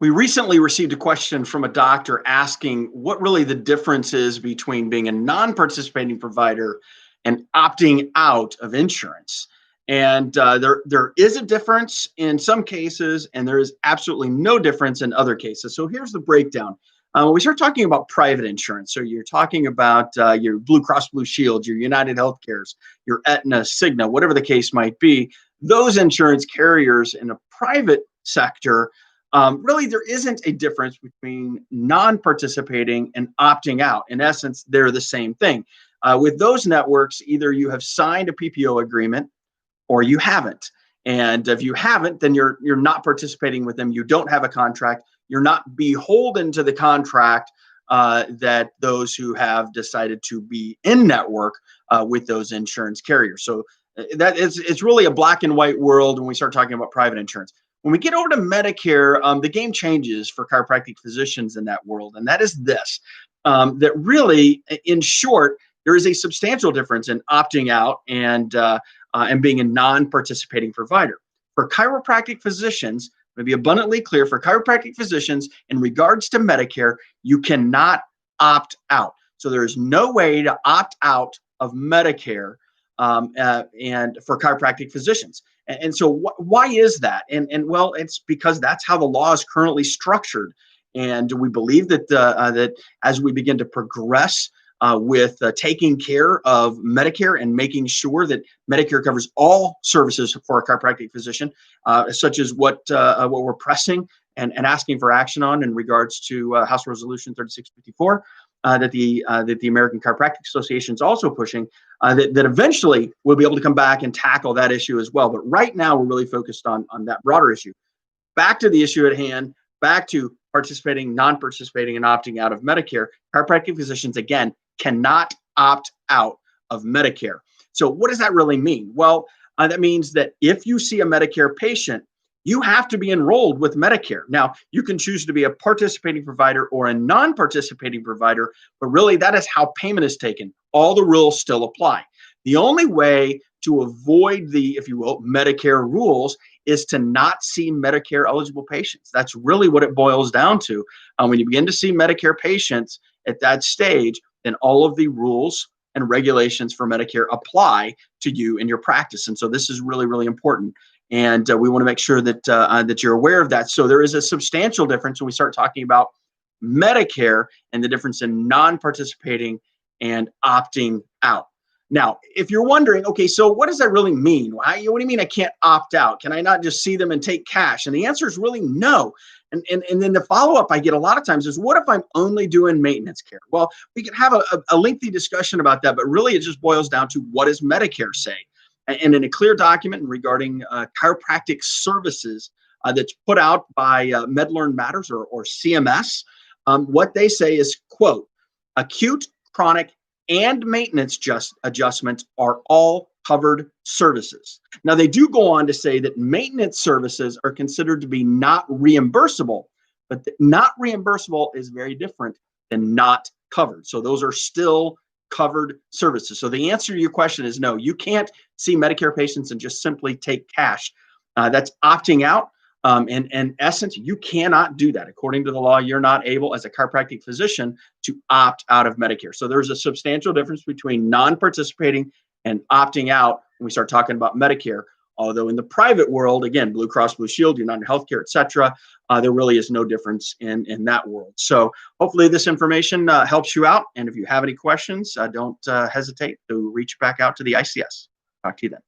We recently received a question from a doctor asking what really the difference is between being a non-participating provider and opting out of insurance. And there is a difference in some cases, and there is absolutely no difference in other cases. So here's the breakdown. When we start talking about private insurance, so you're talking about your Blue Cross Blue Shield, your United Healthcares, your Aetna, Cigna, whatever the case might be, those insurance carriers in a private sector, really, there isn't a difference between non-participating and opting out. In essence, they're the same thing. With those networks, either you have signed a PPO agreement or you haven't. And if you haven't, then you're not participating with them. You don't have a contract. You're not beholden to the contract that those who have decided to be in network with those insurance carriers. So it's really a black and white world when we start talking about private insurance. When we get over to Medicare, the game changes for chiropractic physicians in that world, and that is this: that really, in short, there is a substantial difference in opting out and being a non-participating provider. For chiropractic physicians, to be abundantly clear, for chiropractic physicians, in regards to Medicare, you cannot opt out. So there is no way to opt out of Medicare and for chiropractic physicians. And so why is that? And well, it's because that's how the law is currently structured. And we believe that that as we begin to progress with taking care of Medicare and making sure that Medicare covers all services for a chiropractic physician, such as what we're pressing and asking for action on in regards to House Resolution 3654, that the American Chiropractic Association is also pushing, that eventually we'll be able to come back and tackle that issue as well. But right now we're really focused on that broader issue. Back to the issue at hand, back to participating, non-participating, and opting out of Medicare. Chiropractic physicians, again, cannot opt out of Medicare. So what does that really mean? Well, that means that if you see a Medicare patient, you have to be enrolled with Medicare. Now, you can choose to be a participating provider or a non-participating provider, but really that is how payment is taken. All the rules still apply. The only way to avoid the, if you will, Medicare rules is to not see Medicare eligible patients. That's really what it boils down to. When you begin to see Medicare patients at that stage, then all of the rules and regulations for Medicare apply to you in your practice. And so this is really, really important. And we want to make sure that that you're aware of that. So there is a substantial difference when we start talking about Medicare and the difference in non-participating and opting out. Now, if you're wondering, okay, so what does that really mean? What do you mean I can't opt out? Can I not just see them and take cash? And the answer is really no. And then the follow-up I get a lot of times is, what if I'm only doing maintenance care? Well, we can have a lengthy discussion about that, but really it just boils down to, what does Medicare say? And in a clear document regarding chiropractic services that's put out by MedLearn Matters or CMS, what they say is, quote, acute, chronic, and maintenance adjustments are all covered services. Now, they do go on to say that maintenance services are considered to be not reimbursable, but not reimbursable is very different than not covered. So those are still covered services. So the answer to your question is no, you can't see Medicare patients and just simply take cash. That's opting out. In essence, you cannot do that. According to the law, you're not able, as a chiropractic physician, to opt out of Medicare. So there's a substantial difference between non-participating and opting out when we start talking about Medicare. Although in the private world, again, Blue Cross Blue Shield, United Healthcare, et cetera, there really is no difference in that world. So hopefully this information helps you out. And if you have any questions, don't hesitate to reach back out to the ICS. Talk to you then.